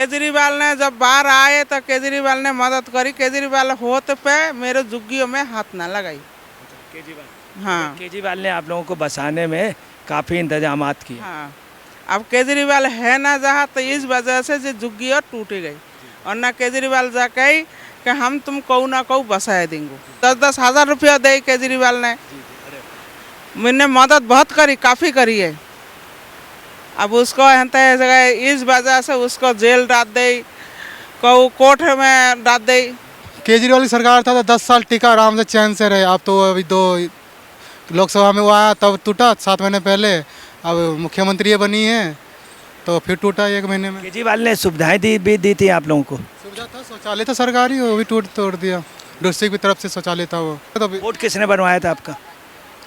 केजरीवाल ने जब बाहर आए तो केजरीवाल ने मदद करी। केजरीवाल होते पे मेरे झुग्गियों में हाथ ना लगाई। केजरीवाल हाँ केजरीवाल ने आप लोगों को बसाने में काफ़ी इंतजामात किए। हाँ, अब केजरीवाल है ना जहाँ तो इस वजह से जो झुग्गी और टूट गई। और ना केजरीवाल जाके कि हम तुम कहू ना कहू बसाए देंगे। 10-10 हज़ार रुपया दे केजरीवाल ने। मैंने मदद बहुत करी, काफ़ी करी है। अब उसको इस वजह से उसको जेल डाल दे, कहू कोर्ट में डाल दे। केजरीवाल की सरकार था तो 10 साल टिका आराम से चैन से रहे। अब तो अभी 2 लोकसभा में वो आया तब टूटा 7 महीने पहले। अब मुख्यमंत्री बनी है तो फिर टूटा 1 महीने में। केजरीवाल ने सुविधाएं दी थी आप लोगों को। सुविधा था, शौचालय था सरकारी, वो भी तोड़ दिया। डिस्ट्रिक्ट की तरफ से शौचालय था वो। तो वोट किसने बनवाया था आपका?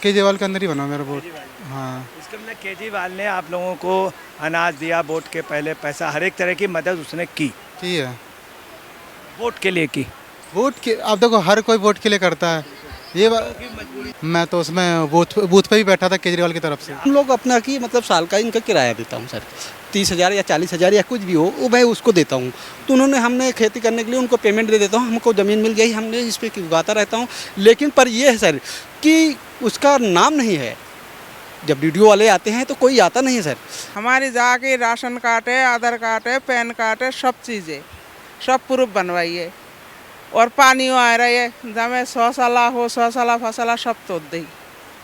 केजरीवाल के अंदर ही बना मेरा वोट। हाँ, इसका मतलब केजरीवाल ने आप लोगों को अनाज दिया, वोट के पहले पैसा, हर एक तरह की मदद उसने की है वोट के लिए की। वोट के अब देखो हर कोई वोट के लिए करता है ये मैं तो उसमें बूथ पे भी बैठा था केजरीवाल की तरफ से। हम लोग अपना की मतलब साल का इनका किराया देता हूँ सर, 30,000 या 40,000 या कुछ भी हो वो मैं उसको देता हूँ। तो उन्होंने हमने खेती करने के लिए उनको पेमेंट दे देता हूँ। हमको ज़मीन मिल गई, हमने इस पर उगाता रहता हूँ। लेकिन पर ये है सर कि उसका नाम नहीं है। जब वीडियो वाले आते हैं तो कोई आता नहीं है सर। हमारी जाके राशन कार्ड है, आधार कार्ड है, पैन कार्ड है, सब चीज़ें सब प्रूफ बनवाइए। और पानी आ रही है जब 100 साल हो 100 साल फसला सब तो दी।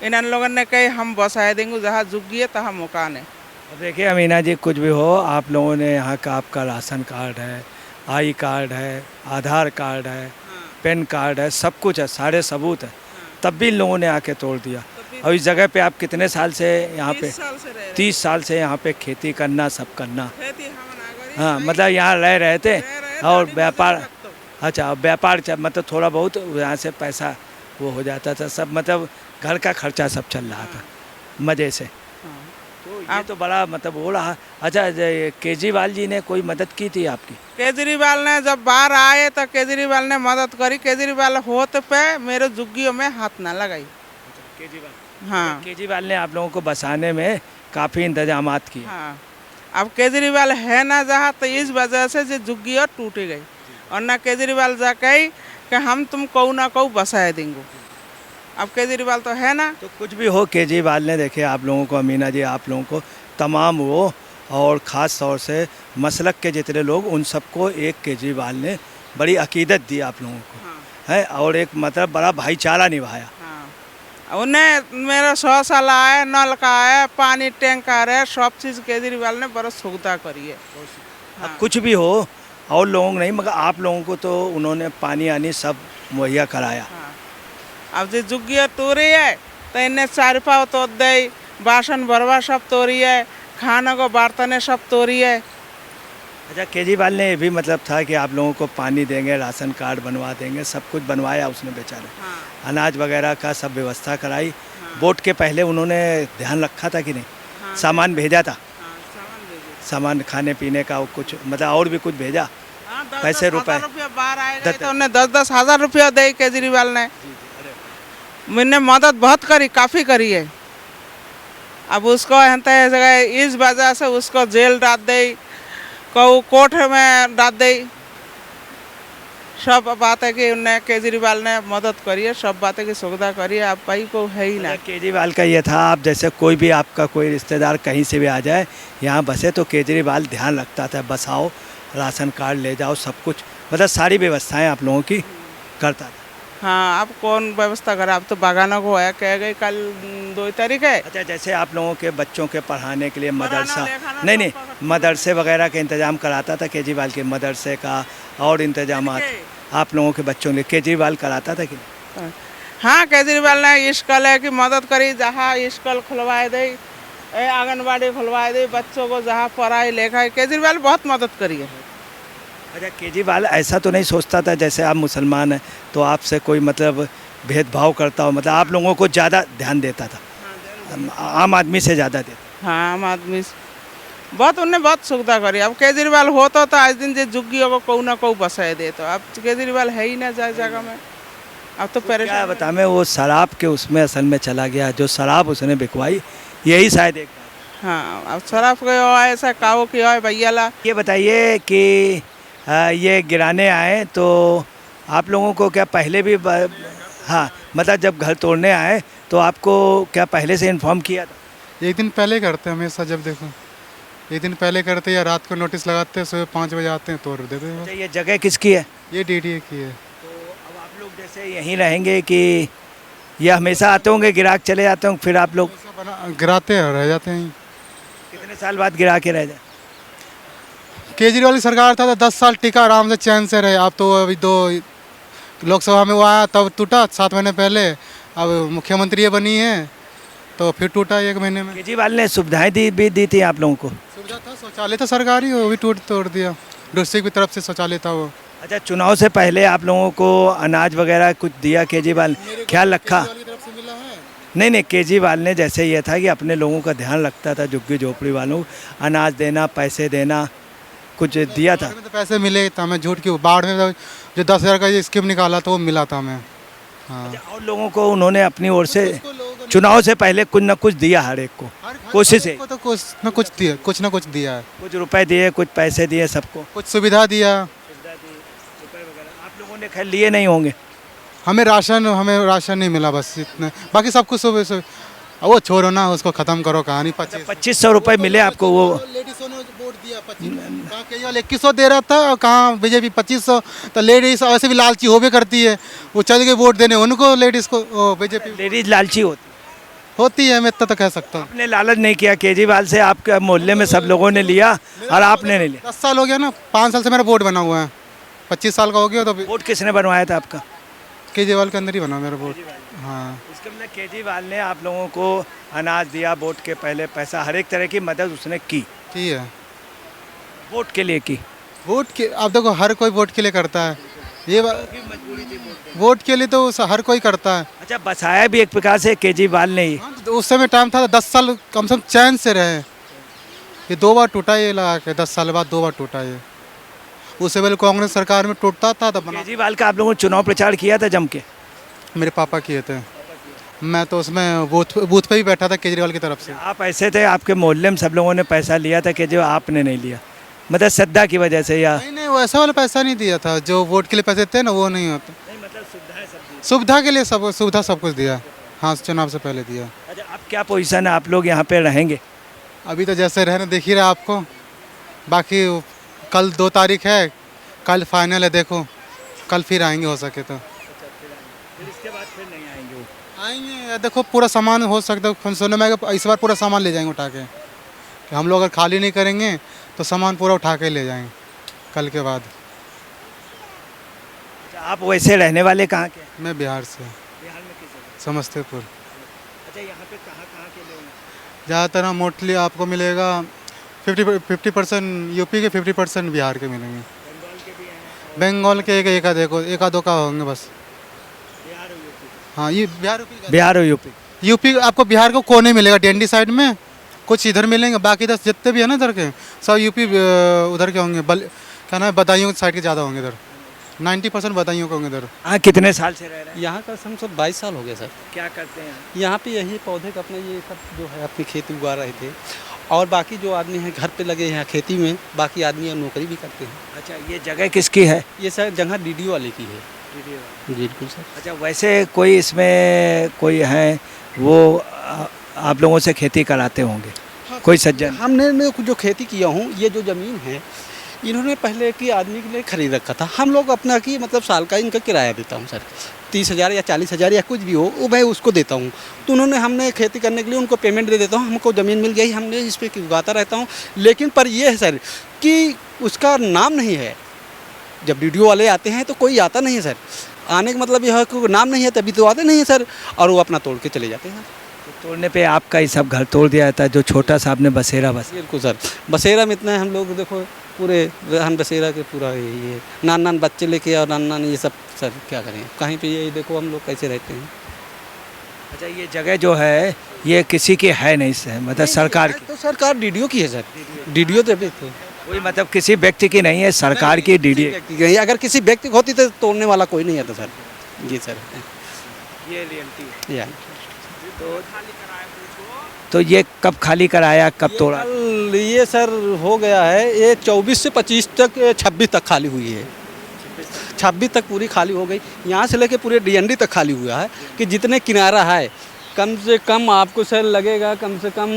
इन लोगों ने कही हम बसाए देंगे जहाँ झुग्गी है तहाँ मकान है। अब देखिए अमीना जी, कुछ भी हो, आप लोगों ने यहाँ का आपका राशन कार्ड है, आई कार्ड है, आधार कार्ड है, पैन कार्ड है, सब कुछ है, सारे सबूत है। तब भी इन लोगों ने आके तोड़ दिया। और इस जगह पे आप कितने साल से यहाँ पे? 30 साल से यहाँ पे खेती करना, सब करना। हाँ, मतलब यहाँ रह रहे थे और व्यापार। अच्छा, व्यापार मतलब थोड़ा बहुत यहाँ से पैसा वो हो जाता था, सब मतलब घर का खर्चा सब चल रहा था मज़े से। तो ये तो बड़ा मतलब हो रहा। अच्छा, केजरीवाल जी ने कोई मदद की थी आपकी? केजरीवाल ने जब बाहर आए तो केजरीवाल ने मदद करी। केजरीवाल होते पे मेरे झुग्गियों में हाथ ना लगाई। केजरीवाल हाँ, केजरीवाल ने आप लोगों को बसाने में काफ़ी इंतजामात किए। हाँ, अब केजरीवाल है ना जहाँ तो इस वजह से जो झुग्गी और टूट गई। और ना केजरीवाल जाके कि हम तुम कहू ना कहू बसाए देंगे। अब केजरीवाल तो है ना। तो कुछ भी हो, केजरीवाल ने देखे आप लोगों को, अमीना जी, आप लोगों को तमाम वो और ख़ास तौर से मसलक के जितने लोग, उन सबको एक केजरीवाल ने बड़ी अकीदत दी आप लोगों को। हाँ, है और एक मतलब बड़ा भाईचारा निभाया। हाँ, उन्हें मेरा 100 साल आए, नल का आए, पानी टैंकर है, सब चीज़ केजरीवाल ने बड़ा सुविधा करी है। अब कुछ भी हो और लोगों को नहीं, मगर आप लोगों को तो उन्होंने पानी आनी सब मुहैया कराया। हाँ। अब जो झुग्गी तोड़ी है तो इन्हें 4 पाव तोड़ दे, बासन भरवा सब तोड़ी है, खाना को बर्तन सब तोड़ी है। अच्छा, केजरीवाल ने ये भी मतलब था कि आप लोगों को पानी देंगे, राशन कार्ड बनवा देंगे, सब कुछ बनवाया उसने बेचारे। हाँ, अनाज वगैरह का सब व्यवस्था कराई। वोट के पहले उन्होंने ध्यान रखा था कि नहीं? हाँ, सामान भेजा था, हाँ, सामान भेजे। सामान खाने पीने का कुछ मतलब और भी कुछ भेजा? हाँ, 10-10 पैसे रुपए हज़ार रुपया बाहर आएगा तो उन्हें 10-10 हज़ार रुपया दे केजरीवाल ने। मैंने मदद बहुत करी, काफ़ी करी है। अब उसको इस वजह से उसको जेल डाल दे, कहू कोर्ट में डाल दे। सब बातें की उन्हें केजरीवाल ने मदद करी है, सब बातें की सुविधा करी है। अब भाई को है ही ना। केजरीवाल का ये था, आप जैसे कोई भी आपका कोई रिश्तेदार कहीं से भी आ जाए यहाँ बसे तो केजरीवाल ध्यान रखता था, बसाओ, राशन कार्ड ले जाओ, सब कुछ मतलब सारी व्यवस्थाएं आप लोगों की करता था। हाँ, अब कौन व्यवस्था करे? अब तो बागानों को है, कह गई कल 2 तारीख है। अच्छा, जैसे आप लोगों के बच्चों के पढ़ाने के लिए मदरसा, लिखाना नहीं मदरसे वगैरह का इंतजाम कराता था केजरीवाल के, मदरसे का और इंतजामात आप लोगों के बच्चों के केजरीवाल कराता था कि नहीं? हाँ, केजरीवाल ने स्कूल है की मदद करी, जहाँ स्कूल खुलवाए दे, आंगनबाड़ी खुलवाए दे, बच्चों को जहाँ पढ़ाई लिखाई, केजरीवाल बहुत मदद करी है। अच्छा, केजरीवाल ऐसा तो नहीं सोचता था जैसे आप मुसलमान हैं तो आपसे कोई मतलब भेदभाव करता हो, मतलब आप लोगों को ज़्यादा ध्यान देता था? आम आदमी से ज़्यादा देता? हाँ, आम आदमी बहुत उन्हें बहुत सुविधा करी। अब केजरीवाल होता तो आज दिन जो झुग्गियों को कहू ना कहू बसाए दे। तो अब केजरीवाल है ही ना जगह में। अब तो परेशान क्या बता, मैं वो शराब के उसमें असल में चला गया, जो शराब उसने बिकवाई, यही शायद एक हाँ अब सरफ के हो ऐसा काओ की हो भैया ला ये बताइए कि ये गिराने आए तो आप लोगों को क्या पहले भी हाँ मतलब जब घर तोड़ने आए तो आपको क्या पहले से इन्फॉर्म किया था? एक दिन पहले करते हैं हमेशा, जब देखो एक दिन पहले करते हैं या रात को नोटिस लगाते हैं, सुबह 5 बजे आते हैं तोड़ देते हैं। अच्छा ये जगह किसकी है? ये DDA की है। तो अब आप लोग जैसे यहीं रहेंगे कि ये हमेशा आते होंगे, गिराक चले जाते होंगे, फिर आप लोग ऐसा बना गिराते हैं रह जाते हैं। कितने साल बाद गिरा के रह जाए? केजरीवाल की सरकार था तो 10 साल टिका, आराम से चैन से रहे। अब तो अभी 2 लोकसभा में वो आया तब टूटा 7 महीने पहले, अब मुख्यमंत्री ये बनी है तो फिर टूटा 1 महीने में। केजरीवाल ने सुविधाएं भी दी थी आप लोगों को? सुविधा था, शौचालय था सरकारी, वो भी तोड़ दिया। डिस्ट्रिक्ट की तरफ से शौचालय था वो। अच्छा चुनाव से पहले आप लोगों को अनाज वगैरह कुछ दिया केजरीवाल, ख्याल रखा? केजरीवाल की तरफ से मिला है। नहीं केजरीवाल ने जैसे ये था कि अपने लोगों का ध्यान रखता था, झुग्गी झोपड़ी वालों को अनाज देना, पैसे देना, कुछ दिया था? बाढ़ में तो पैसे मिले था, मैं झूठ क्यों, बाढ़ में तो जो 10,000 का ये स्कीम निकाला था वो मिला था हमें। हाँ अच्छा, और लोगों को उन्होंने अपनी ओर से चुनाव से पहले कुछ न कुछ दिया हर एक को, कोशिश है को तो कुछ न कुछ दिया, कुछ न कुछ दिया है। कुछ रुपए दिए, कुछ पैसे दिए सबको, कुछ सुविधा दिया। आप लोगों ने खैर लिए नहीं होंगे? हमें राशन नहीं मिला, बस इतने, बाकी सब कुछ सुबह वो छोड़ो ना, उसको खत्म करो कहानी। 2500 रुपए मिले आपको? वो लेडीजों ने वोट दिया 25, कहाँ केजरीवाल 2100 दे रहा था और कहाँ बीजेपी 2500। तो लेडीज वैसे भी लालची होबे करती है, वो चल गए वोट देने उनको, लेडीज को बीजेपी लेडीज लालची होती है, मैं इतना तो कह सकता हूँ। आपने लालच नहीं किया केजरीवाल से? आपके मोहल्ले में सब लोगों ने लिया और आपने नहीं लिया? 10 साल हो गया ना, 5 साल से मेरा वोट बना हुआ है, 25 साल का हो गया। तो वोट किसने बनवाया था आपका? केजरीवाल के अंदर ही बना मेरा वोट। हाँ इसका मतलब केजरीवाल ने आप लोगों को अनाज दिया, वोट के पहले पैसा, हर एक तरह की मदद उसने की है, वोट के लिए की। वोट के अब देखो हर कोई वोट के लिए करता है, ये वोट के लिए तो हर कोई करता है। अच्छा बसाया भी एक प्रकार से केजरीवाल ने ही। हाँ, तो उस समय टाइम था 10 साल कम से कम चैन से रहे। ये 2 बार टूटा, ये लगा के 10 साल बाद 2 बार टूटा ये। उससे पहले कांग्रेस सरकार में टूटता था तब बना। केजरीवाल का आप लोगों ने चुनाव प्रचार किया था जम के? मेरे पापा किए थे, मैं तो उसमें बूथ पे भी बैठा था केजरीवाल की तरफ से। आप ऐसे थे, आपके मोहल्ले में सब लोगों ने पैसा लिया था कि जो आपने नहीं लिया, मतलब श्रद्धा की वजह से? या नहीं वैसा वाला पैसा नहीं दिया था, जो वोट के लिए पैसे थे ना वो नहीं होता। मतलब सुविधा के लिए सुविधा सब कुछ दिया। हाँ चुनाव से पहले दिया। अच्छा अब क्या पोजीशन है, आप लोग यहाँ पे रहेंगे? अभी तो जैसे रहने देख ही रहा आपको, बाकी कल 2 तारीख है, कल फाइनल है, देखो कल फिर आएंगे हो सके तो। फिर इसके बाद फिर नहीं आएंगे वो? आएंगे, देखो पूरा सामान हो सकता है, सुनने में आएगा इस बार पूरा सामान ले जाएंगे उठा के, कि हम लोग अगर खाली नहीं करेंगे तो सामान पूरा उठा के ले जाएंगे कल के बाद। अच्छा आप वैसे रहने वाले कहाँ के? मैं बिहार से, बिहार में किस जगह? समस्तीपुर। अच्छा यहाँ पे कहाँ के लोग हैं? ज़्यादातर मोस्टली आपको मिलेगा 50% यूपी के, 50% बिहार के मिलेंगे। बंगाल के भी हैं? बंगाल के एक देखो, 1-2 का होंगे बस। बिहार और यूपी? हाँ ये बिहार और यूपी। यूपी आपको बिहार को कोने मिलेगा, डंडी साइड में कुछ इधर मिलेंगे, बाकी 10 जितने भी है ना इधर के सब यूपी उधर के होंगे। क्या नाम है, बदायूं साइड के ज़्यादा होंगे इधर, 90% बदायूं के होंगे इधर। हाँ कितने साल से रह रहे हैं? यहाँ का हम सब 22 साल हो गए सर। क्या करते हैं? यहाँ पे यही पौधे का अपना ये सब जो है अपनी खेती उगा रहे थे, और बाकी जो आदमी हैं घर पे लगे हैं खेती में, बाकी आदमी नौकरी भी करते हैं। अच्छा ये जगह किसकी है? ये सर जगह DDO वाले की है। बिल्कुल सर। अच्छा वैसे कोई इसमें कोई है वो आप लोगों से खेती कराते होंगे? हाँ, कोई सज्जन? हमने जो खेती किया हूँ, ये जो ज़मीन है इन्होंने पहले की आदमी के लिए खरीद रखा था। हम लोग अपना की मतलब साल का इनका किराया देता हूँ सर, 30,000 या 40,000 या कुछ भी हो, वो मैं उसको देता हूँ। तो उन्होंने हमने खेती करने के लिए उनको पेमेंट दे देता हूँ, हमको ज़मीन मिल गई, हमने इस पर उगाता रहता हूँ। लेकिन पर ये है सर कि उसका नाम नहीं है। जब DDO वाले आते हैं तो कोई आता नहीं है सर, आने का मतलब यह है कि नाम नहीं है तभी तो आते नहीं है सर, और वो अपना तोड़ के चले जाते हैं। तो तोड़ने पे आपका ही सब घर तोड़ दिया जाता है, जो छोटा सा आपने बसेरा बस? बिल्कुल सर, बसेरा में इतना है, हम लोग देखो पूरे हम बसेरा के पूरा यही है, नान बच्चे लेके और नान ये सब सर क्या करें, कहीं पे यही देखो हम लोग कैसे रहते हैं। अच्छा ये जगह जो है ये किसी की है नहीं से, मतलब सरकार की? तो सरकार DDO की है सर, DDO तो अभी तो कोई मतलब किसी व्यक्ति की नहीं है, सरकार की DDO। अगर किसी व्यक्ति की होती तो तोड़ने वाला कोई नहीं आता सर। जी सर, ये रियलिटी है। या तो तो ये कब खाली कराया, कब तोड़ा? ये सर हो गया है, ये 24 से 25 तक 26 तक खाली हुई है। 26 तक पूरी खाली हो गई। यहाँ से लेके पूरे डीएनडी तक खाली हुआ है कि जितने किनारा है कम से कम आपको सर लगेगा कम से कम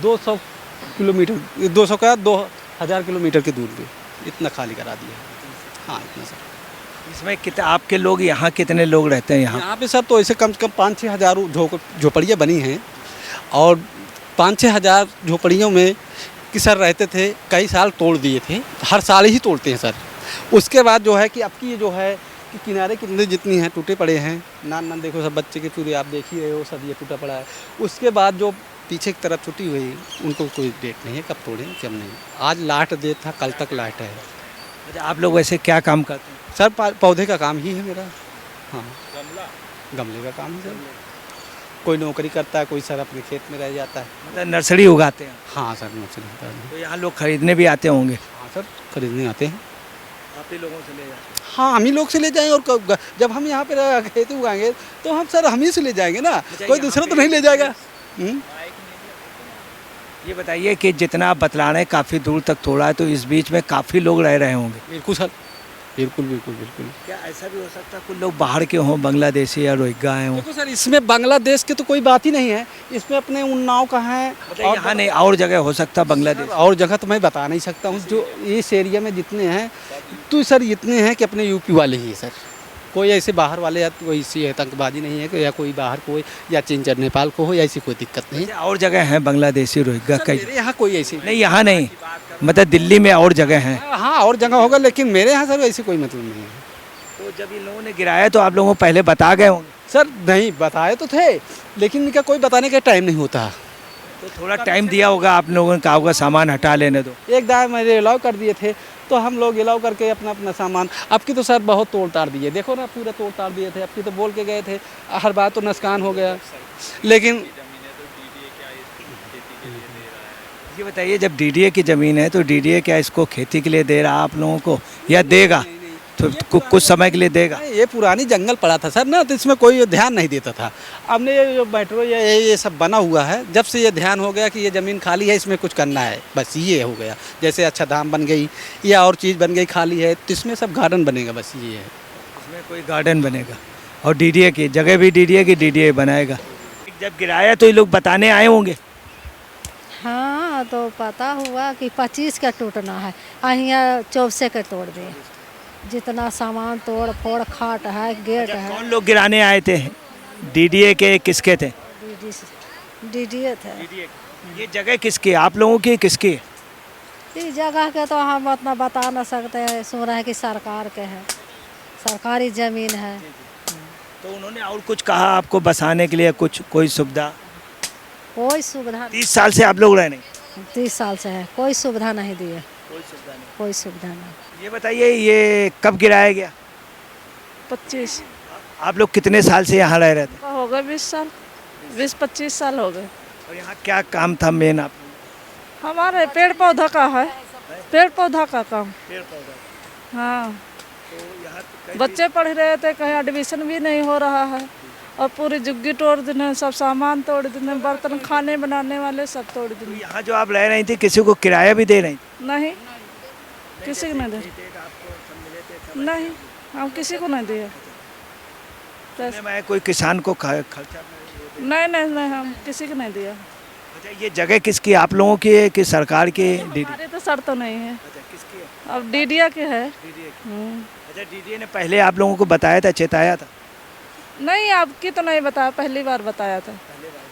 200 किलोमीटर, 200 का 2000 किलोमीटर की दूर पे इतना खाली करा दिया। हाँ इतना सर। इसमें कितने आपके लोग, यहाँ कितने लोग रहते हैं यहाँ? यहाँ पे सर तो ऐसे कम से कम 5-6 हज़ार झोपड़ियाँ बनी हैं और 5-6 हज़ार झोपड़ियों में कि सर रहते थे, कई साल तोड़ दिए थे, हर साल ही तोड़ते हैं सर। उसके बाद जो है कि अब की ये जो है कि किनारे किनारे जितनी हैं टूटे पड़े हैं, नान देखो सब बच्चे के पूरे आप देख ही रहे हो, सब ये टूटा पड़ा है। उसके बाद जो पीछे की तरफ छुट्टी हुई उनको कोई डेट नहीं है कब तोड़ें कब नहीं। आज लास्ट डेट था, कल तक लास्ट है। अच्छा, आप लोग वैसे क्या काम करते हैं? सर पौधे का काम ही है मेरा। हाँ गमले का काम है सर। कोई नौकरी करता है, कोई सर अपने खेत में रह जाता है। मतलब नर्सरी उगाते हैं? हाँ सर नौकरी करता है। तो यहाँ लोग खरीदने भी आते होंगे? हाँ सर खरीदने आते हैं। आप ही लोगों से ले जाते हैं? हाँ हम ही लोग से ले जाएंगे और जब हम यहाँ पे खेती उगाएंगे तो हम सर हम ही से ले जाएंगे ना, कोई दूसरा तो नहीं ले जाएगा। ये बताइए कि जितना आप बतला रहे हैं काफ़ी दूर तक तोड़ा है, तो इस बीच में काफ़ी लोग रह रहे होंगे? बिल्कुल सर, बिल्कुल बिल्कुल बिल्कुल। क्या ऐसा भी हो सकता है कुछ लोग बाहर के हों, बांग्लादेशी या रोहिंग्या आए हों? देखो सर इसमें बांग्लादेश की तो कोई बात ही नहीं है, इसमें अपने उन्नाव का है मतलब यहाँ नहीं और जगह हो सकता बांग्लादेश? और जगह तो मैं बता नहीं सकता हूँ। जो इस एरिया में जितने हैं तो सर इतने हैं कि अपने यूपी वाले ही है सर। कोई ऐसे बाहर वाले या कोई ऐसी आतंकवादी नहीं है कि या कोई बाहर कोई या चीन नेपाल को हो या ऐसी कोई दिक्कत नहीं। और जगह है बांग्लादेशी रोहिंग्या कई? मेरे यहाँ कोई ऐसी नहीं, यहाँ नहीं, मतलब दिल्ली में और जगह हैं? हाँ और जगह होगा, लेकिन मेरे यहाँ सर ऐसी कोई मतलब नहीं है। तो जब इन लोगों ने गिराया तो आप लोगों को पहले बता गए होंगे? सर नहीं बताए तो थे, लेकिन इनका कोई बताने का टाइम नहीं होता। तो थोड़ा टाइम दिया होगा आप लोगों ने, कहा होगा सामान हटा लेने दो। एक दाम मेरे अलाउ कर दिए थे तो हम लोग अलाउ करके अपना अपना सामान, अब की तो सर बहुत तोड़ ताड़ दिए, देखो ना पूरा तोड़ ताड़ दिए थे। अब की तो बोल के गए थे, हर बात तो नुकसान हो गया। लेकिन ये बताइए, जब डीडीए की ज़मीन है तो डीडीए क्या इसको खेती के लिए दे रहा आप लोगों को या देगा? तो कुछ समय के लिए देगा? ये पुरानी जंगल पड़ा था सर ना, तो इसमें कोई ध्यान नहीं देता था। अब ने ये मेट्रो ये सब बना हुआ है, जब से ये ध्यान हो गया कि ये ज़मीन खाली है, इसमें कुछ करना है, बस ये हो गया। जैसे अच्छा धाम बन गई या और चीज़ बन गई खाली है, तो इसमें सब गार्डन बनेगा, बस ये है। इसमें कोई गार्डन बनेगा और डीडीए की जगह भी डीडीए की डीडीए बनाएगा। जब गिराया तो ये लोग बताने आए होंगे? हाँ तो पता हुआ कि 25 का टूटना है, यहाँ 24 का तोड़ दिए। जितना सामान तोड़ फोड़ खाट है, गेट है। कौन लोग गिराने आए थे? डीडीए के किसके थे? डीडीए थे। ये जगह किसकी, आप लोगों की किसकी? इस जगह के तो हम उतना बता न सकते हैं, सुन रहे हैं कि सरकार के है, सरकारी ज़मीन है। तो उन्होंने और कुछ कहा आपको बसाने के लिए, कुछ कोई सुविधा? कोई सुविधा 30 साल से आप लोग रहे नहीं? 30 साल से है, कोई सुविधा नहीं दिए, कोई सुविधा नहीं। कोई सुविधा नहीं। ये बताइए, ये कब गिराया गया? 25। आप लोग कितने साल से यहाँ रह रहे थे? हो गए 20 साल, 20-25 साल हो गए। और यहाँ क्या काम था मेन आप? हमारे पेड़ पौधा का है, पेड़ पौधा का काम। पेड़ पौधा। हाँ तो यहाँ बच्चे पढ़ रहे थे, कहीं एडमिशन भी नहीं हो रहा है और पूरी जुग्गी तोड़ देने, सब सामान तोड़ देने, बर्तन खाने बनाने वाले सब तोड़ देने। यहाँ जो आप रह रही थी किसी को किराया भी दे रही थी? नहीं किसी को नहीं दे, नहीं हम किसी को नहीं दिए। मैं कोई किसान को खर्चा नहीं नहीं नहीं हम किसी को नहीं दिया। अच्छा, ये जगह किसकी, आप लोगों की है कि सरकार की? हमारी तो शर्त तो नहीं है, अच्छा, किसकी है? अब डीडीए के है। अच्छा, डीडीए ने पहले आप लोगों को बताया था, चेताया था? नहीं आपकी तो नहीं बताया, पहली बार बताया था।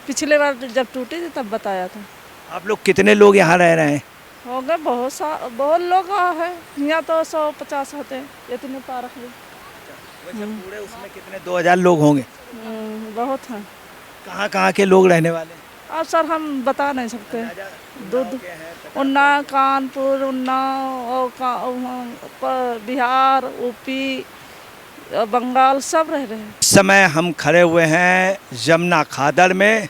पिछले बार जब टूटी थी तब बताया था। आप लोग कितने लोग यहाँ रह रहे हैं? हो गए बहुत लोग है यहाँ, तो 150 होते हैं, इतने पार्क में। पूरे उसमें कितने 2000 लोग होंगे? बहुत हैं। कहाँ के लोग रहने वाले हैं? अब सर हम बता नहीं सकते। दूध उन्नाव, कानपुर, उन्नाव, बिहार, यूपी, बंगाल सब रह रहे हैं। इस समय हम खड़े हुए हैं यमुना खादर में,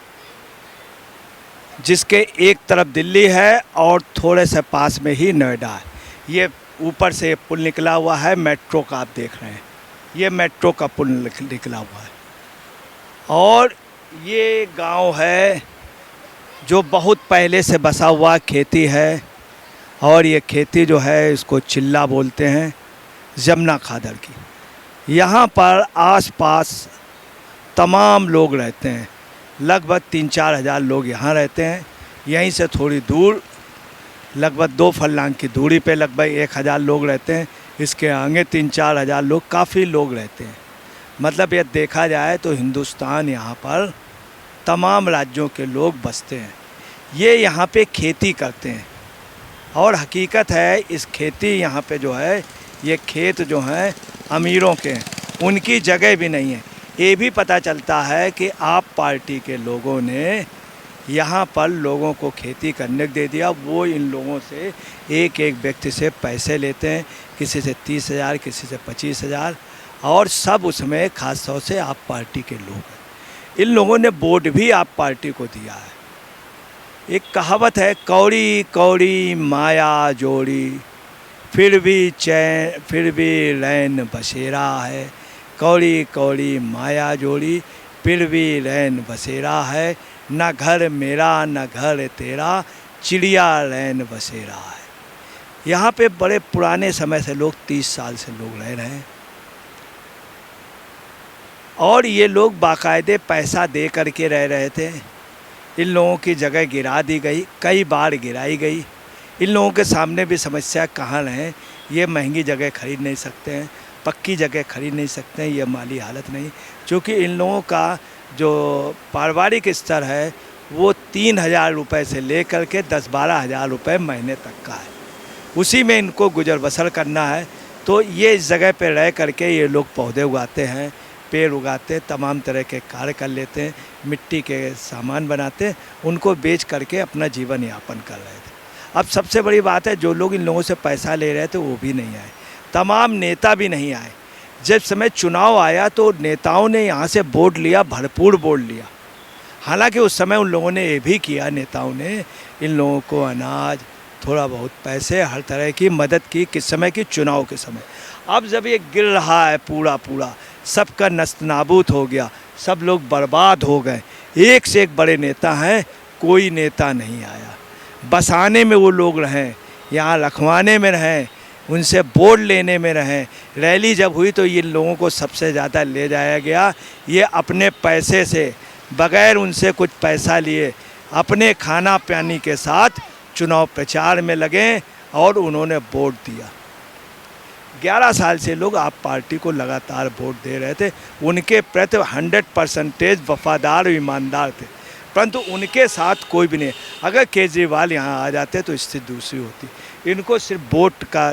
जिसके एक तरफ दिल्ली है और थोड़े से पास में ही नोएडा है। ये ऊपर से पुल निकला हुआ है, मेट्रो का आप देख रहे हैं, ये मेट्रो का पुल निकला हुआ है। और ये गांव है जो बहुत पहले से बसा हुआ खेती है, और ये खेती जो है इसको चिल्ला बोलते हैं, जमुना खादर की। यहाँ पर आसपास तमाम लोग रहते हैं, लगभग 3-4 हज़ार लोग यहाँ रहते हैं। यहीं से थोड़ी दूर लगभग 2 फरलांग की दूरी पे लगभग 1,000 लोग रहते हैं। इसके आगे 3-4 हज़ार लोग, काफ़ी लोग रहते हैं। मतलब ये देखा जाए तो हिंदुस्तान यहाँ पर तमाम राज्यों के लोग बसते हैं। ये यहाँ पे खेती करते हैं, और हकीकत है इस खेती यहाँ पे जो है, ये खेत जो हैं अमीरों के हैं, उनकी जगह भी नहीं है। ये भी पता चलता है कि आप पार्टी के लोगों ने यहाँ पर लोगों को खेती करने दे दिया। वो इन लोगों से एक एक व्यक्ति से पैसे लेते हैं, किसी से 30,000, किसी से 25,000, और सब उसमें खास तौर से आप पार्टी के लोग हैं। इन लोगों ने वोट भी आप पार्टी को दिया है। एक कहावत है, कौड़ी कौड़ी माया जोड़ी, फिर भी रैन बसेरा है। कौड़ी कौड़ी माया जोड़ी, फिर भी रैन बसेरा है। न घर मेरा न घर तेरा, चिड़िया रैन बसेरा है। यहाँ पे बड़े पुराने समय से लोग, 30 साल से लोग रह रहे हैं, और ये लोग बाकायदे पैसा दे करके रह रहे थे। इन लोगों की जगह गिरा दी गई, कई बार गिराई गई। इन लोगों के सामने भी समस्या कहाँ रहें, ये महंगी जगह खरीद नहीं सकते हैं, पक्की जगह खरीद नहीं सकते हैं, ये माली हालत नहीं। क्योंकि इन लोगों का जो पारिवारिक स्तर है वो 3,000 रुपये से लेकर के 10-12 हज़ार रुपये महीने तक का है। उसी में इनको गुजर बसर करना है। तो ये इस जगह पे रह करके ये लोग पौधे उगाते हैं, पेड़ उगाते, तमाम तरह के कार्य कर लेते हैं, मिट्टी के सामान बनाते, उनको बेच करके अपना जीवन यापन कर रहे थे। अब सबसे बड़ी बात है, जो लोग इन लोगों से पैसा ले रहे थे वो भी नहीं आए, तमाम नेता भी नहीं आए। जब समय चुनाव आया तो नेताओं ने यहाँ से वोट लिया, भरपूर वोट लिया। हालांकि उस समय उन लोगों ने ये भी किया, नेताओं ने इन लोगों को अनाज, थोड़ा बहुत पैसे, हर तरह की मदद की। किस समय की? चुनाव के समय। अब जब ये गिर रहा है पूरा पूरा, सबका नस्तनाबूत हो गया, सब लोग बर्बाद हो गए, एक से एक बड़े नेता हैं, कोई नेता नहीं आया। बसाने में वो लोग रहें, यहाँ रखवाने में रहें, उनसे वोट लेने में रहें। रैली जब हुई तो ये लोगों को सबसे ज़्यादा ले जाया गया। ये अपने पैसे से, बगैर उनसे कुछ पैसा लिए, अपने खाना पानी के साथ चुनाव प्रचार में लगे और उन्होंने वोट दिया। 11 साल से लोग आप पार्टी को लगातार वोट दे रहे थे। उनके प्रति 100% वफादार और ईमानदार थे, परंतु उनके साथ कोई भी नहीं। अगर केजरीवाल यहाँ आ जाते तो स्थिति दूसरी होती। इनको सिर्फ वोट का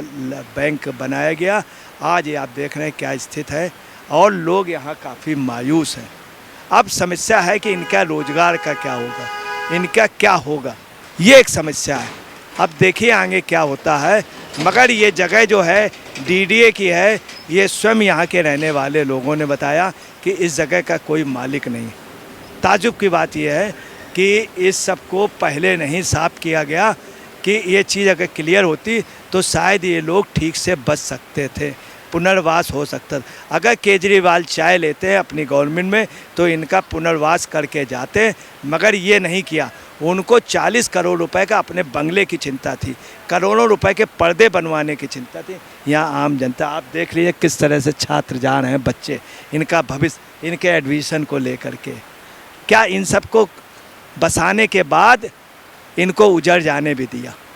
बैंक बनाया गया। आज ये आप देख रहे हैं क्या स्थिति है, और लोग यहाँ काफ़ी मायूस हैं। अब समस्या है कि इनका रोजगार का क्या होगा, इनका क्या होगा, ये एक समस्या है। अब देखिए आगे क्या होता है। मगर ये जगह जो है डीडीए की है, ये स्वयं यहाँ के रहने वाले लोगों ने बताया कि इस जगह का कोई मालिक नहीं। ताजुब की बात यह है कि इस सब को पहले नहीं साफ किया गया कि ये चीज़ अगर क्लियर होती तो शायद ये लोग ठीक से बच सकते थे, पुनर्वास हो सकता था। अगर केजरीवाल चाय लेते हैं अपनी गवर्नमेंट में तो इनका पुनर्वास करके जाते, मगर ये नहीं किया। उनको 40 करोड़ रुपए का अपने बंगले की चिंता थी, करोड़ों रुपए के पर्दे बनवाने की चिंता थी। यहाँ आम जनता आप देख लीजिए किस तरह से छात्र जा रहे हैं, बच्चे, इनका भविष्य, इनके एडमिशन को लेकर के। क्या इन सबको बसाने के बाद इनको उजड़ जाने भी दिया?